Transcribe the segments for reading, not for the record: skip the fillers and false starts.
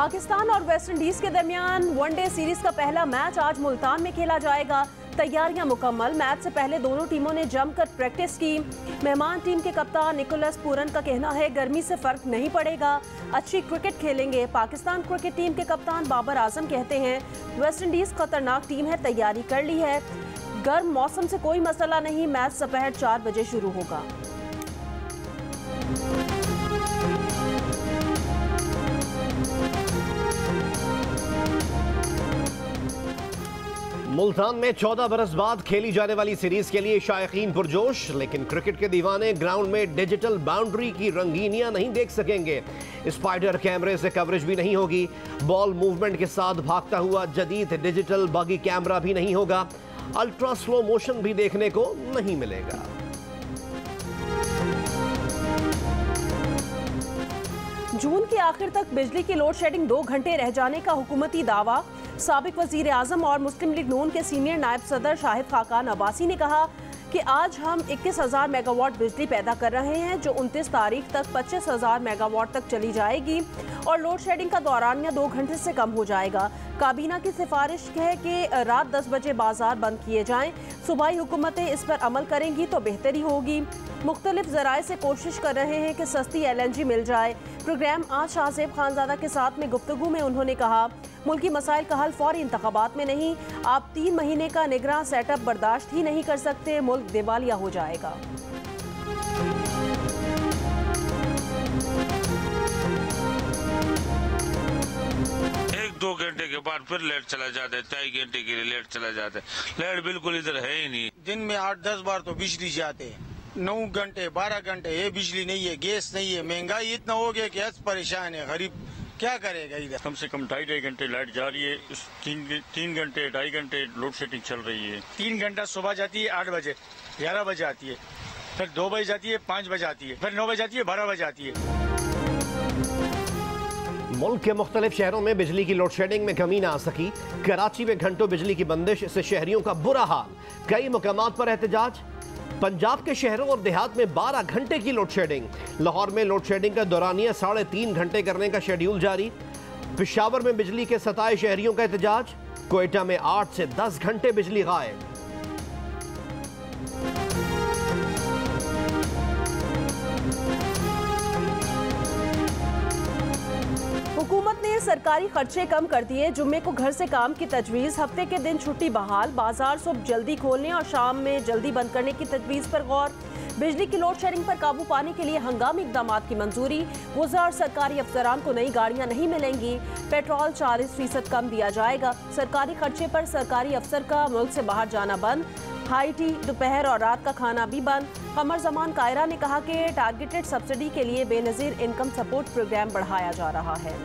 पाकिस्तान और वेस्टइंडीज के दरमियान वनडे सीरीज का पहला मैच आज मुल्तान में खेला जाएगा। तैयारियां मुकम्मल। मैच से पहले दोनों टीमों ने जमकर प्रैक्टिस की। मेहमान टीम के कप्तान निकोलस पूरन का कहना है गर्मी से फर्क नहीं पड़ेगा, अच्छी क्रिकेट खेलेंगे। पाकिस्तान क्रिकेट टीम के कप्तान बाबर आजम कहते हैं वेस्टइंडीज खतरनाक टीम है, तैयारी कर ली है, गर्म मौसम से कोई मसला नहीं। मैच दोपहर 4 बजे शुरू होगा। मुल्तान में 14 बरस बाद खेली जाने वाली सीरीज के लिए शायकीन पुरजोश, लेकिन क्रिकेट के दीवाने ग्राउंड में डिजिटल बाउंड्री की रंगीनियां नहीं देख सकेंगे। स्पाइडर कैमरे से कवरेज भी नहीं होगी। बॉल मूवमेंट के साथ भागता हुआ जदीद डिजिटल बगी कैमरा भी नहीं होगा। अल्ट्रा स्लो मोशन भी देखने को नहीं मिलेगा। जून के आखिर तक बिजली की लोड शेडिंग 2 घंटे रह जाने का हुकूमती दावा। साबिक वजीर आजम और मुस्लिम लीग नून के सीनियर नायब सदर शाहिद खाकान अब्बासी ने कहा कि आज हम 21,000 मेगावाट बिजली पैदा कर रहे हैं, जो 29 तारीख तक 25,000 मेगावाट तक चली जाएगी और लोड शेडिंग का दौरानिया 2 घंटे से कम हो जाएगा। काबीना की सिफारिश है कि रात 10 बजे बाजार बंद किए जाएं। सूबाई हुकूमतें इस पर अमल करेंगी तो बेहतरी होगी। मुख्तलिफ ज़राए से कोशिश कर रहे हैं कि सस्ती LNG मिल जाए। प्रोग्राम आज शाहजेब खानजादा के साथ में गुफ्तगू में उन्होंने कहा मुल्की मसाइल का हल फौरी इंतखाबात में नहीं, आप 3 महीने का निगरान सेटअप बर्दाश्त ही नहीं कर सकते, मुल्क दिवालिया हो जाएगा। 1-2 घंटे के बाद फिर लेट चला जाता है, 2.5 घंटे के लिए लेट चला जाता है। लेट बिल्कुल इधर है ही नहीं। दिन में 8-10 बार तो बिजली जाते हैं, 9 घंटे 12 घंटे ये बिजली नहीं है, गैस नहीं है। महंगाई इतना हो गया कि आज परेशान है गरीब, क्या करेगा इधर। कम से कम 2.5 घंटे लाइट जा रही है। 3 घंटे 2.5 घंटे लोड शेडिंग चल रही है। 3 घंटा सुबह जाती है 8 बजे, 11 बजे आती है, फिर 2 बजे जाती है, 5 बजे आती है, फिर 9 बजे आती है, 12 बजे आती है। मुल्क के मुख्तलिफ शहरों में बिजली की लोड शेडिंग में कमी ना आ सकी। कराची में घंटों बिजली की बंदिश से शहरियों का बुरा हाल। कई मुकामात पर एहतजाज। पंजाब के शहरों और देहात में 12 घंटे की लोड शेडिंग। लाहौर में लोड शेडिंग का दौरानिया 3.5 घंटे करने का शेड्यूल जारी। पेशावर में बिजली के सताए शहरियों का एहतजाज। क्वेटा में 8 से 10 घंटे बिजली गायब। हुकूमत ने सरकारी खर्चे कम कर दिए। जुम्मे को घर से काम की तजवीज़, हफ्ते के दिन छुट्टी बहाल, बाजार सुबह जल्दी खोलने और शाम में जल्दी बंद करने की तजवीज़ पर गौर। बिजली की लोड शेडिंग पर काबू पाने के लिए हंगामी इक़दाम की मंजूरी। वज़ार और सरकारी अफसरान को नई गाड़ियाँ नहीं मिलेंगी। पेट्रोल 40% कम दिया जाएगा। सरकारी खर्चे पर सरकारी अफसर का मुल्क से बाहर जाना बंद। हाई टी, दोपहर और रात का खाना भी बंद। कमर जमान कायरा ने कहा कि टारगेटेड सब्सिडी के लिए बेनज़ीर इनकम सपोर्ट प्रोग्राम बढ़ाया जा रहा है।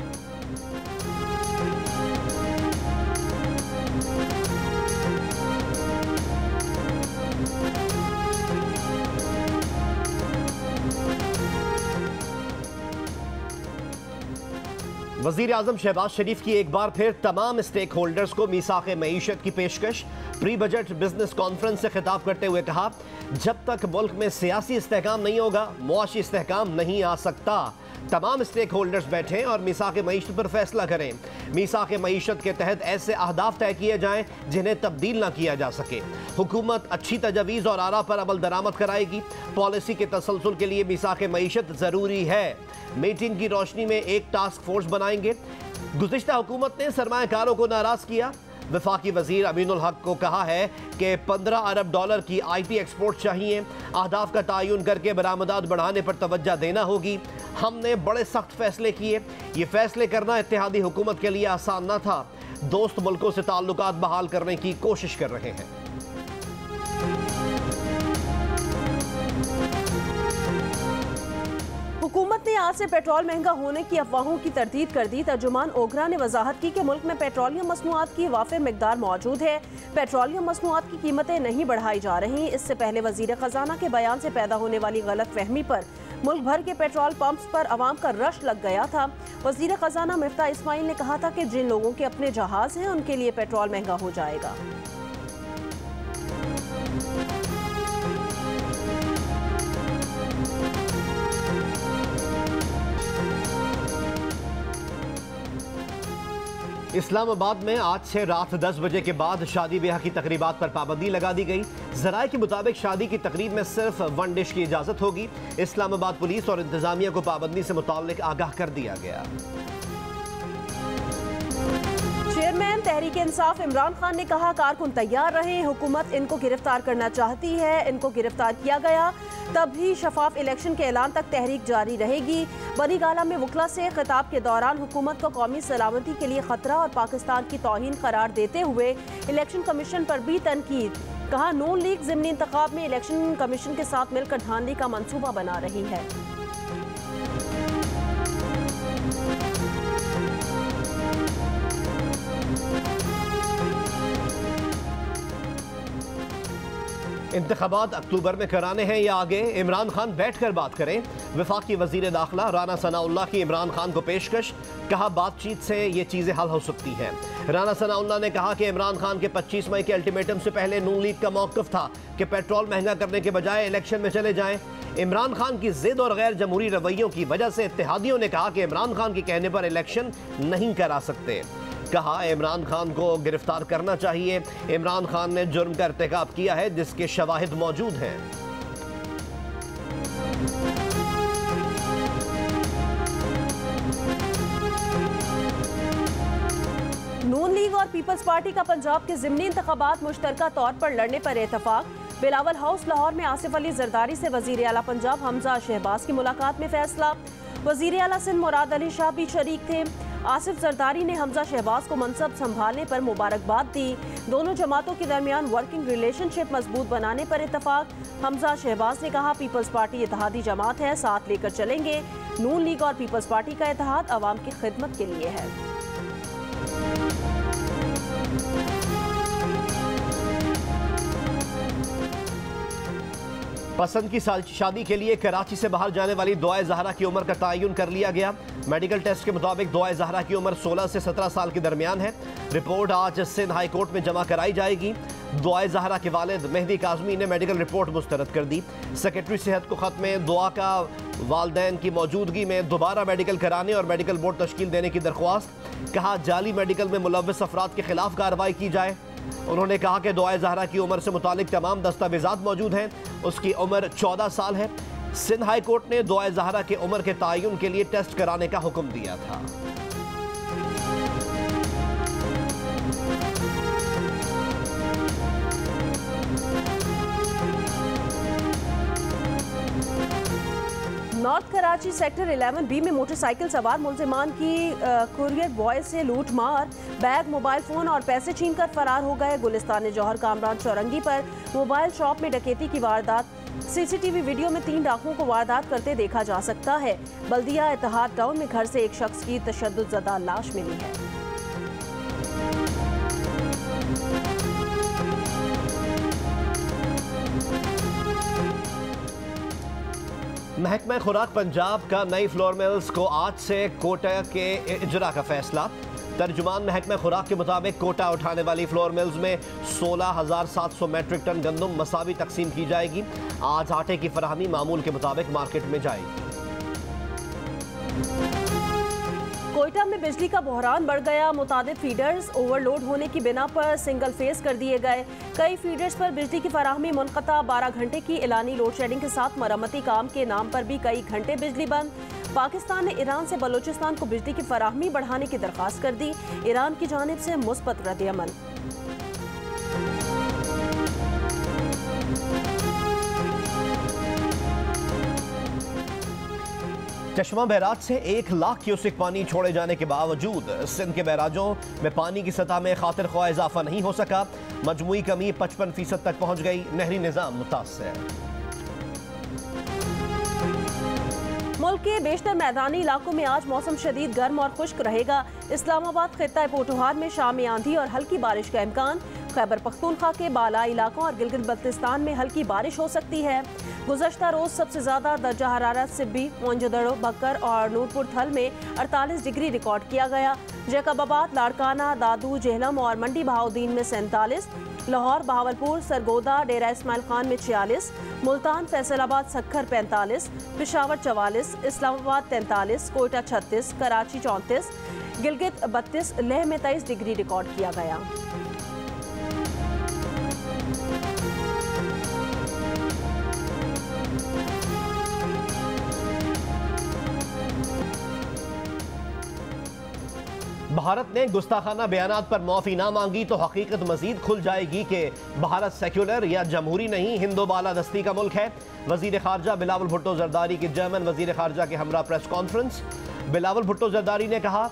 वज़ीर आज़म शहबाज शरीफ की एक बार फिर तमाम स्टेक होल्डर्स को मीसाक़े मईशत की पेशकश। प्री बजट बिजनेस कॉन्फ्रेंस से खिताब करते हुए कहा जब तक मुल्क में सियासी इस्तेहकाम नहीं होगा मुआशी इस्तेहकाम नहीं आ सकता। तमाम स्टेक होल्डर्स बैठें और मीसाक़े मईशत पर फैसला करें। मीसाक़े मईशत के तहत ऐसे अहदाफ तय किए जाएं जिन्हें तब्दील ना किया जा सके। हुकूमत अच्छी तजवीज़ और आरा पर अमल दरामद कराएगी। पॉलिसी के तसलसल के लिए मीसाक़े मईशत ज़रूरी है। मीटिंग की रोशनी में एक टास्क फोर्स बनाएंगे। गुज़िश्ता हुकूमत ने सरमायाकारों को नाराज़ किया। वफाकी वजीर अमीनुल हक को कहा है कि 15 अरब डॉलर की IT एक्सपोर्ट चाहिए। अहदाफ का तयन करके बरामदात बढ़ाने पर तवज्जो देना होगी। हमने बड़े सख्त फैसले किए। ये फैसले करना इत्तेहादी हुकूमत के लिए आसान न था। दोस्त मुल्कों से ताल्लुकात बहाल करने की कोशिश कर रहे हैं। हुकूमत ने आज से पेट्रोल महंगा होने की अफवाहों की तरदीद कर दी। तर्जुमान ओगरा ने वजाहत की कि मुल्क में पेट्रोलियम मसनूआत की वाफिर मिकदार मौजूद है। पेट्रोलियम मसनूआत की कीमतें नहीं बढ़ाई जा रही। इससे पहले वजीर खजाना के बयान से पैदा होने वाली गलत फहमी पर मुल्क भर के पेट्रोल पंप्स पर अवाम का रश लग गया था। वजीर खजाना मिफ्ता इस्माइल ने कहा था कि जिन लोगों के अपने जहाज हैं उनके लिए पेट्रोल महंगा हो जाएगा। इस्लामाबाद में आज से रात 10 बजे के बाद शादी ब्याह की तकरीबात पर पाबंदी लगा दी गई। ज़राए के मुताबिक शादी की तकरीब में सिर्फ वन डिश की इजाज़त होगी। इस्लामाबाद पुलिस और इंतजामिया को पाबंदी से मुताल्लिक आगाह कर दिया गया। चेयरमैन तहरीक इंसाफ इमरान खान ने कहा, कारकुन तैयार रहे, हुकूमत इनको गिरफ्तार करना चाहती है, इनको गिरफ्तार किया गया तभी शफाफ इलेक्शन के ऐलान तक तहरीक जारी रहेगी। बनी गाला में वकला से खिताब के दौरान हुकूमत को कौमी सलामती के लिए खतरा और पाकिस्तान की तौहीन करार देते हुए इलेक्शन कमीशन पर भी तनकीद। कहा, नून लीग ज़िमनी इंतखाब में इलेक्शन कमीशन के साथ मिलकर धांधली का मंसूबा बना रही है। इंतखाबात अक्टूबर में कराने हैं या आगे, इमरान खान बैठ कर बात करें। वफाकी वजीर दाखिला राना सनाउल्लाह की इमरान खान को पेशकश। कहा, बातचीत से ये चीज़ें हल हो सकती हैं। राना सनाउल्लाह ने कहा कि इमरान खान के 25 मई के अल्टीमेटम से पहले नून लीग का मौक़िफ़ था कि पेट्रोल महंगा करने के बजाय इलेक्शन में चले जाएं। इमरान खान की जिद और गैर जमहूरी रवैयों की वजह से इत्तेहादियों ने कहा कि इमरान खान के कहने पर इलेक्शन नहीं करा सकते। कहा, इमरान खान को गिरफ्तार करना चाहिए। इमरान खान ने जुर्म का इर्तिकाब किया है जिसके शवाहिद मौजूद हैं। नून लीग और पीपल्स पार्टी का पंजाब के ज़िमनी इंतखाबात मुश्तरका तौर पर लड़ने पर इतफाक। बिलावल हाउस लाहौर में आसिफ अली जरदारी से वजीर आला पंजाब हमजा शहबाज की मुलाकात में फैसला। वजीर आला सिंध मुराद अली शाह भी शरीक थे। आसिफ जरदारी ने हमजा शहबाज को मनसब संभालने पर मुबारकबाद दी। दोनों जमातों के दरमियान वर्किंग रिलेशनशिप मजबूत बनाने पर इतफाक। हमजा शहबाज ने कहा, पीपल्स पार्टी इत्तेहादी जमात है, साथ लेकर चलेंगे। नून लीग और पीपल्स पार्टी का इत्तेहाद अवाम की खिदमत के लिए है। पसंद की शादी के लिए कराची से बाहर जाने वाली दुआए ज़हरा की उम्र का तयन कर लिया गया। मेडिकल टेस्ट के मुताबिक दुआए ज़हरा की उम्र 16 से 17 साल के दरमियान है। रिपोर्ट आज सिंध हाई कोर्ट में जमा कराई जाएगी। दुआए ज़हरा के वालिद मेहदी काज़मी ने मेडिकल रिपोर्ट मुस्तरद कर दी। सेक्रेटरी सेहत को ख़त में दुआ का वालदैन की मौजूदगी में दोबारा मेडिकल कराने और मेडिकल बोर्ड तश्कील देने की दरख्वास्त। कहा, जाली मेडिकल में मुलव्वस अफराद के खिलाफ कार्रवाई की जाए। उन्होंने कहा कि दुआए ज़हरा की उम्र से मुतालिक तमाम दस्तावेज़ात मौजूद हैं। उसकी उम्र 14 साल है। सिंध हाई कोर्ट ने दुआए ज़हरा की उम्र के तयन के लिए टेस्ट कराने का हुक्म दिया था। नॉर्थ कराची सेक्टर 11B में मोटरसाइकिल सवार मुलजिमान की कुरियर बॉय से लूट मार, बैग, मोबाइल फोन और पैसे छीनकर फरार हो गए। गुलिस्तान जौहर कामरान चौरंगी पर मोबाइल शॉप में डकैती की वारदात। सीसीटीवी वीडियो में 3 डाकुओं को वारदात करते देखा जा सकता है। बल्दिया इत्तेहाद टाउन में घर से एक शख्स की तशद्दुद लाश मिली है। महकमा खुराक पंजाब का नई फ्लोर मिल्स को आज से कोटा के इजरा का फैसला। तर्जुमान महकमा खुराक के मुताबिक कोटा उठाने वाली फ्लोर मिल्स में 16,700 मेट्रिक टन गंदम मसावी तकसीम की जाएगी। आज आटे की फराहमी मामूल के मुताबिक मार्केट में जाएगी। कोयटा में बिजली का बहरान बढ़ गया। मुतादिद फीडर्स ओवरलोड होने की बिना पर सिंगल फेस कर दिए गए। कई फीडर्स पर बिजली की फराहमी मुनक़ता। 12 घंटे की एलानी लोड शेडिंग के साथ मरम्मती काम के नाम पर भी कई घंटे बिजली बंद। पाकिस्तान ने ईरान से बलूचिस्तान को बिजली की फराहमी बढ़ाने की दरख्वास्त कर दी। ईरान की जानिब से मुस्बत रद्द-ए-अमल। चश्मा बैराज से 1 लाख क्यूसेक पानी छोड़े जाने के बावजूद सिंध के बैराजों में पानी की सतह में खातिर ख्वाह इजाफा नहीं हो सका। मजमूई कमी 55% तक पहुंच गई। नहरी निज़ाम मुतासर। मुल्क के बेशतर मैदानी इलाकों में आज मौसम शदीद गर्म और खुश्क रहेगा। इस्लामाबाद खित्ता पोठोहार में शामी आंधी और हल्की बारिश का इम्कान। खैबर पख्तूनख्वा के बालाई इलाकों और गिलगित बल्तिस्तान में हल्की बारिश हो सकती है। गुज़श्ता रोज सबसे ज्यादा दर्जा हरारत सिब्बी, मोइंजोदड़ो, बकर और नूरपुर थल में 48 डिग्री रिकॉर्ड किया गया। जैकबाबाद, लाड़काना, दादू, जेहलम और मंडी बहाउद्दीन में 47, लाहौर, बहावलपुर, सरगोदा, डेरा इस्माइल खान में 46, मुल्तान, फैसलाबाद, सक्खर 45, पेशावर 44, इस्लामाबाद 43, कोयटा 36, कराची 34, गिलगित 32, लेह में 23 डिग्री रिकॉर्ड किया गया। भारत ने गुस्ताखाना बयानात पर माफी ना मांगी तो हकीकत मजीद खुल जाएगी कि भारत सेक्युलर या जमहूरी नहीं, हिंदू बालादस्ती का मुल्क है। वजीर खारजा बिलावल भुट्टो जरदारी की जर्मन वजीर खारजा के हमरा प्रेस कॉन्फ्रेंस। बिलावल भुट्टो जरदारी ने कहा,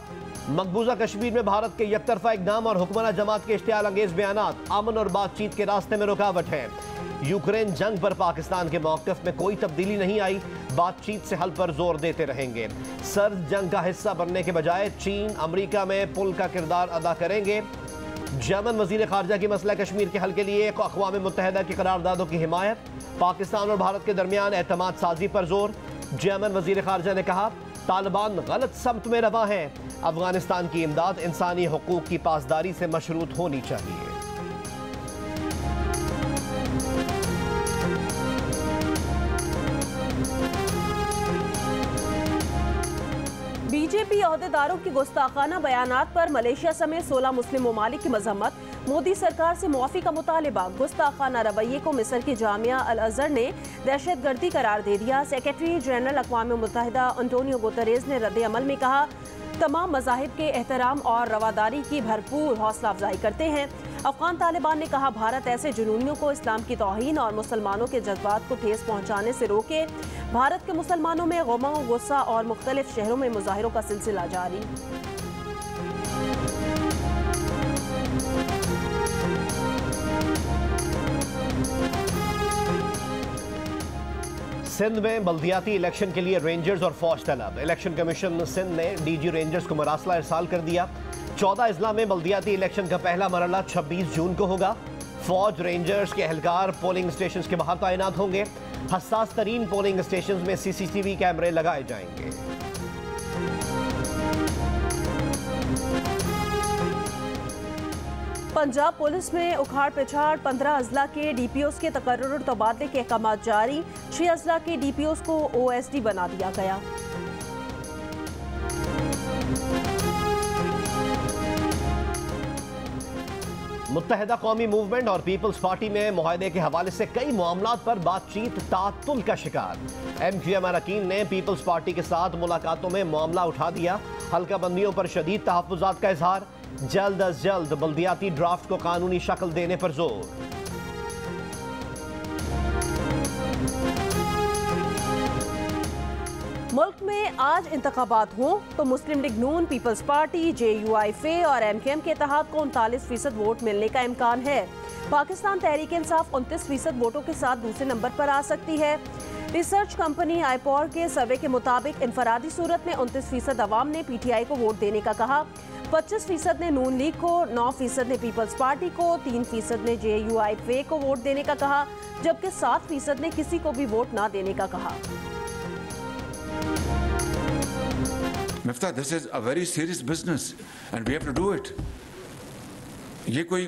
मकबूजा कश्मीर में भारत के यकतरफा इक़दाम और हुक्मरान जमात के इश्तियाल अंगेज बयानात अमन और बातचीत के रास्ते में रुकावट है। यूक्रेन जंग पर पाकिस्तान के मौक़िफ़ में कोई तब्दीली नहीं आई, बातचीत से हल पर जोर देते रहेंगे। सर्द जंग का हिस्सा बनने के बजाय चीन अमरीका में पुल का किरदार अदा करेंगे। जर्मन वजीर खारजा की मसला कश्मीर के हल के लिए अक़वाम मुत्तहिदा की करारदादों की हिमायत। पाकिस्तान और भारत के दरमियान एतमाद साजी पर जोर। जर्मन वजीर खारजा ने कहा, तालिबान गलत समत में रवा हैं। अफगानिस्तान की इमदाद इंसानी हुकूक की पासदारी से मशरूत होनी चाहिए। बीजेपी अहदेदारों की गुस्ताखाना बयानात पर मलेशिया समेत 16 मुस्लिम ममालिक की मजम्मत। मोदी सरकार से मुआफ़ी का मुतालिबा। गुस्ताखाना रवैये को मिस्र की जामिया अल अज़हर ने दहशतगर्दी करार दे दिया। सेक्रेटरी जनरल अक़वाम मुत्तहिदा अंटोनियो गुतरेज़ ने रद्द अमल में कहा, तमाम मज़ाहिब के एहतराम और रवादारी की भरपूर हौसला अफजाई करते हैं। अफ़गान तालिबान ने कहा, भारत ऐसे जुनूनियों को इस्लाम की तौहीन और मुसलमानों के जज्बात को ठेस पहुँचाने से रोके। भारत के मुसलमानों में गम गुस्सा और मुख्तलिफ शहरों में मुजाहिरों का सिलसिला जारी। सिंध में बल्दियाती इलेक्शन के लिए रेंजर्स और फौज तलब। इलेक्शन कमीशन सिंध ने डीजी रेंजर्स को मरासला इरसाल कर दिया। 14 अजला में बल्दियाती इलेक्शन का पहला मरहला 26 जून को होगा। फौज, रेंजर्स के एहलकार पोलिंग स्टेशन के बाहर तैनात होंगे। हसास तरीन पोलिंग स्टेशन में CCTV कैमरे लगाए जाएंगे। पंजाब पुलिस में उखाड़ पिछाड़। 15 अजला के DPOs के तकर्रुर और तबादले के अहकाम जारी। 6 अजला के DPOs को OSD बना दिया गया। मुत्तहिदा कौमी मूवमेंट और पीपल्स पार्टी में मुआहदे के हवाले से कई मामलात पर बातचीत तातुल का शिकार। MQM अरकान ने पीपल्स पार्टी के साथ मुलाकातों में मामला उठा दिया। हल्का बंदियों पर शदीद तहफ़्फ़ुज़ात का इजहार। जल्द अज जल्द बल्दियाती ड्राफ्ट को कानूनी शक्ल देने पर जोर। मुल्क में आज इंतखाबात हों तो मुस्लिम लीग नून, पीपल्स पार्टी, JUIFA और MKM के इत्तेहाद को 39% वोट मिलने का इम्कान है। पाकिस्तान तहरीक इंसाफ 29% वोटों के साथ दूसरे नंबर पर आ सकती है। रिसर्च कंपनी आईपॉर के सर्वे के मुताबिक इनफरादी सूरत में 29% अवाम ने PTI को वोट देने का कहा। 25% ने नून लीग को, 9% ने पीपल्स पार्टी को, 3% ने JUIFA को वोट देने का कहा, जबकि 7% ने किसी को भी वोट ना देने का कहा। Miftah, this is a very serious business and we have to do it. ये कोई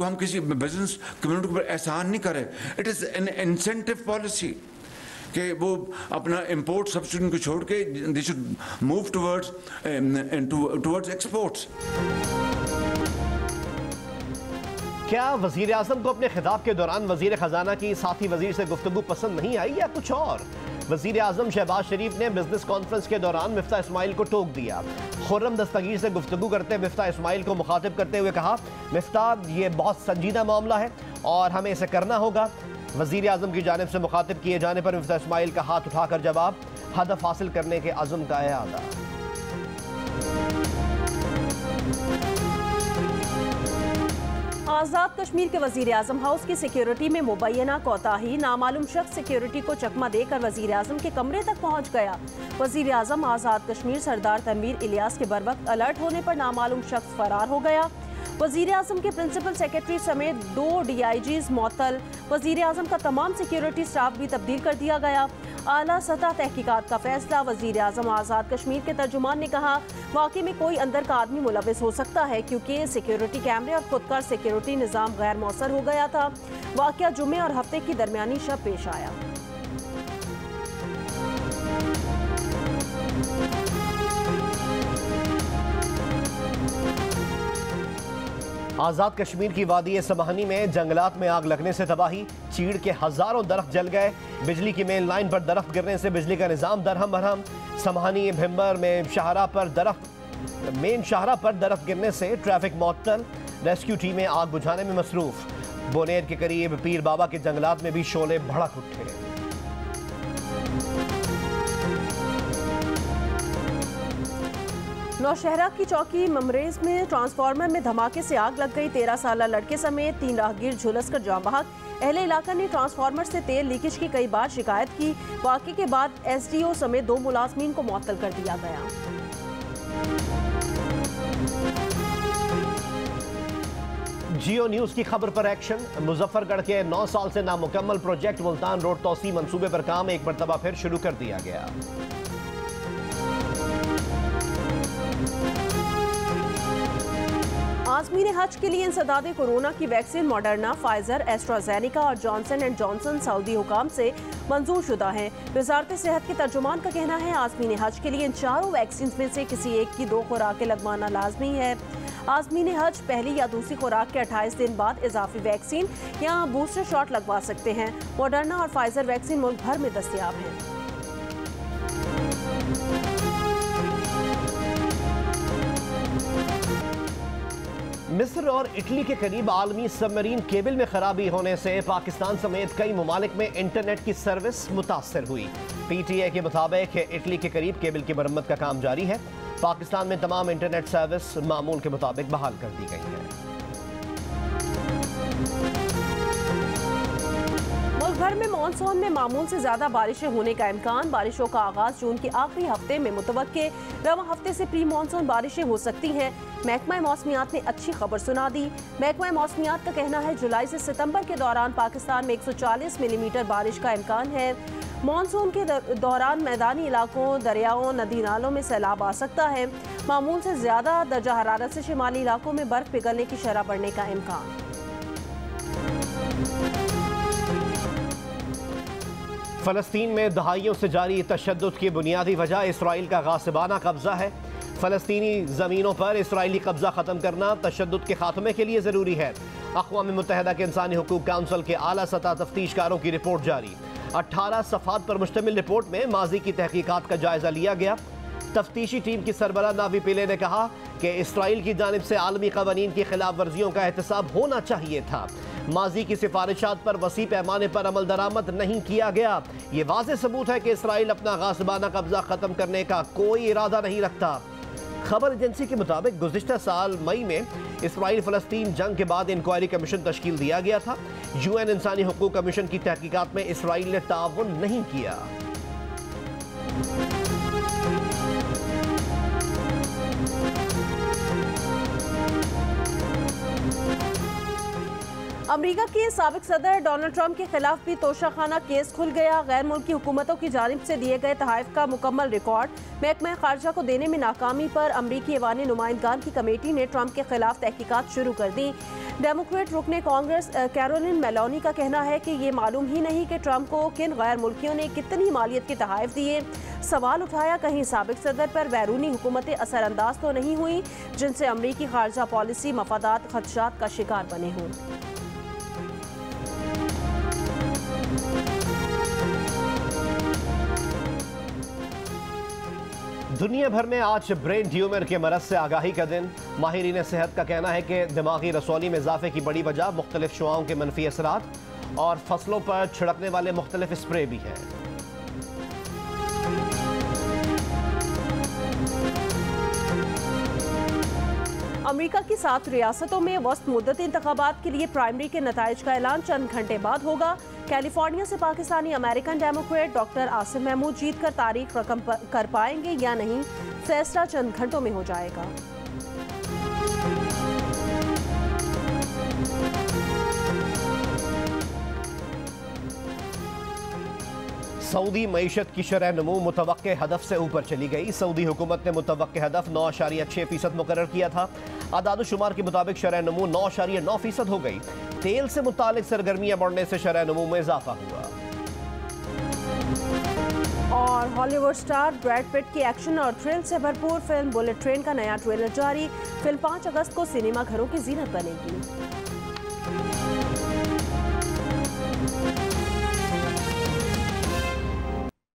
हम किसी बिजनेस कम्युनिटी के ऊपर एहसान नहीं कर रहे। It is an incentive policy कि वो अपना इंपोर्ट सब्सिडी को छोड़ के they should move towards exports. क्या वजीर आजम को अपने खिताब के दौरान वजीर खजाना की साथी वजीर से गुफ्तगू पसंद नहीं आई या कुछ और? वजीर आजम शहबाज शरीफ ने बिजनेस कॉन्फ्रेंस के दौरान मिफ्ताह इस्माइल को टोक दिया। खुर्रम दस्तगीर से गुफ्तगू करते मिफ्ताह इस्माइल को मुखातिब करते हुए कहा, मिफ्ताह ये बहुत संजीदा मामला है और हमें इसे करना होगा। वजीर आजम की जानिब से मुखातिब किए जाने पर मिफ्ताह इस्माइल का हाथ उठाकर जवाब, हदफ हासिल करने के अज़्म का इरादा। आज़ाद कश्मीर के वजीर आजम हाउस की सिक्योरिटी में मुबैना कोताही। नामालूम शख्स सिक्योरिटी को चकमा देकर वजीर आजम के कमरे तक पहुंच गया। वजीर आजम आज़ाद कश्मीर सरदार तनवीर इलियास के बरवक्त अलर्ट होने पर नामालूम शख्स फरार हो गया। वजीर आजम के प्रिंसिपल सेक्रेटरी समेत 2 DIGs मअतल। वजीर आजम का तमाम सिक्योरिटी स्टाफ भी तब्दील कर दिया गया। आला सतह तहकीकात का फैसला। वजीर आजम आज़ाद कश्मीर के तर्जुमान ने कहा, वाकई में कोई अंदर का आदमी मुलविस हो सकता है क्योंकि सिक्योरिटी कैमरे और खुदकार सिक्योरिटी निज़ाम गैर मौसर हो गया था। वाकया जुम्मे और हफ्ते की दरमियानी शब पेश आया। आज़ाद कश्मीर की वादी समहानी में जंगलात में आग लगने से तबाही, चीड़ के हजारों दरख्त जल गए। बिजली की मेन लाइन पर दरख्त गिरने से बिजली का निज़ाम दरहम बरहम। समहानी भिम्बर में मेन शाहरा पर दरख्त गिरने से ट्रैफिक मुअत्तल। रेस्क्यू टीमें आग बुझाने में मसरूफ। बोनेर के करीब पीर बाबा के जंगलात में भी शोले भड़क उठे। नौशहरा की चौकी ममरेज में ट्रांसफार्मर में धमाके से आग लग गई। 13 साला लड़के समेत 3 राहगीर झुलसकर जाँ बहक। अहले इलाका ने ट्रांसफार्मर से तेल लीकेज की कई बार शिकायत की। वाक़े के बाद SDO समेत 2 मुलाजमीन को मुअत्तल कर दिया गया। जियो न्यूज की खबर पर एक्शन। मुजफ्फरगढ़ के 9 साल से नामुकम्मल प्रोजेक्ट मुल्तान रोड तौसी मंसूबे पर काम एक मरतबा फिर शुरू कर दिया गया। आज़मीन हज के लिए इंसदादे कोरोना की वैक्सीन मॉडर्ना, फाइजर, एस्ट्राजेनेका और जॉनसन एंड जॉनसन सऊदी हुकाम से मंजूर शुदा हैं। वजारत सेहत के तर्जुमान का कहना है आज़मीन हज के लिए इन चारों वैक्सीन में से किसी एक की 2 खुराकें लगवाना लाजमी है। आज़मीन हज पहली या दूसरी खुराक के 28 दिन बाद इजाफी वैक्सीन या बूस्टर शॉट लगवा सकते हैं। मॉडर्ना और फाइजर वैक्सीन मुल्क भर में दस्तयाब हैं। मिस्र और इटली के करीब आलमी सबमरीन केबल में खराबी होने से पाकिस्तान समेत कई ममालिक में इंटरनेट की सर्विस मुतासर हुई। PTA के मुताबिक इटली के करीब केबल की मरम्मत का काम जारी है। पाकिस्तान में तमाम इंटरनेट सर्विस मामूल के मुताबिक बहाल कर दी गई है। मुल्क भर में मानसून में मामूल से ज्यादा बारिशें होने का इम्कान। बारिशों का आगाज जून के आखिरी हफ्ते में मुतवक्के। रवा हफ्ते से प्री मानसून बारिशें हो सकती हैं। महकमा मौसमियात ने अच्छी खबर सुना दी। महकमा मौसमियात का कहना है जुलाई से सितंबर के दौरान पाकिस्तान में 140 मिलीमीटर बारिश का इम्कान है। मानसून के दौरान मैदानी इलाकों, दरियाओं, नदी नालों में सैलाब आ सकता है। मामूल से ज्यादा दर्जा हरारत से शिमाली इलाकों में बर्फ पिघलने की शरह बढ़ने का इम्कान। फलस्तीन में दहाइयों से जारी तशद्दुद की बुनियादी वजह इसराइल का गासिबाना कब्जा है। फलस्तीनी ज़मीनों पर इसराइली कब्जा ख़त्म करना तशद्दुद के खात्मे के लिए ज़रूरी है। अक़वाम मुत्तहिदा के इंसानी हुकूक काउंसिल के आला सतह तफ्तीशकारों की रिपोर्ट जारी। 18 सफ़ात पर मुश्तमिल रिपोर्ट में माजी की तहकीकात का जायज़ा लिया गया। तफ्तीशी टीम की सरबराह नावी पिले ने कहा कि इसराइल की जानिब से आलमी क़वानीन की खिलाफ वर्जियों का एहतसाब होना चाहिए था। माजी की सिफारिशात पर वसी पैमाने पर अमल दरामद नहीं किया गया। ये वाज़ेह सबूत है कि इसराइल अपना गासिबाना कब्जा ख़त्म करने का कोई इरादा नहीं रखता। खबर एजेंसी के मुताबिक गुज़िश्ता साल मई में इसराइल फ़लस्तीन जंग के बाद इंक्वायरी कमीशन तश्कील दिया गया था। UN इंसानी हुकूक कमीशन की तहकीकात में इसराइल ने ताउन नहीं किया। अमेरिका के साबिक सदर डोनाल्ड ट्रंप के खिलाफ भी तोशाखाना केस खुल गया। गैर मुल्की हुकूमतों की जानिब से दिए गए तहफ़ का मुकम्मल रिकॉर्ड महकमा खारजा को देने में नाकामी पर अमरीकी ऐवान नुमाइंदगान की कमेटी ने ट्रंप के खिलाफ तहकीकात शुरू कर दी। डेमोक्रेट रुकने कांग्रेस कैरोलिन मेलोनी का कहना है कि ये मालूम ही नहीं कि ट्रंप को किन गैर मुल्कियों ने कितनी मालियत के तहफ़ दिए। सवाल उठाया कहीं साबिक सदर पर बैरूनी हुकूमतें असरअंदाज तो नहीं हुई जिनसे अमरीकी खारजा पॉलिसी मफादात खदशात का शिकार बने हों। दुनिया भर में आज ब्रेन ट्यूमर के मरज से आगाही का दिन। माहिरीन सेहत का कहना है कि दिमागी रसौली में इजाफे की बड़ी वजह मुख्तलिफ शुआओं के मनफी असरात और फसलों पर छिड़कने वाले मुख्तलिफ स्प्रे भी हैं। अमेरिका की 7 रियासतों में वस्त मुद्दत इंतखाबात के लिए प्राइमरी के नताइज का ऐलान चंद घंटे बाद होगा। कैलिफोर्निया से Pakistani American Democrat doctor Asim Mahmood जीत कर तारीख रकम कर पाएंगे या नहीं, फैसला चंद घंटों में हो जाएगा। सऊदी मईशत की शरह नमू मुतवक्के हदफ से ऊपर चली गई। सऊदी हुकूमत ने मुतवक्के हदफ 9.6% मुकर्रर किया था। आदाद-ओ-शुमार के मुताबिक शरह नमू 9.9% हो गई। तेल से मुतालिक सरगर्मियां बढ़ने से शरह नमू में इजाफा हुआ। और हॉलीवुड स्टार ब्रैड पिट की एक्शन और थ्रिल से भरपूर फिल्म बुलेट ट्रेन का नया ट्रेलर जारी। फिल्म 5 अगस्त को सिनेमा घरों की जीनत बनेगी।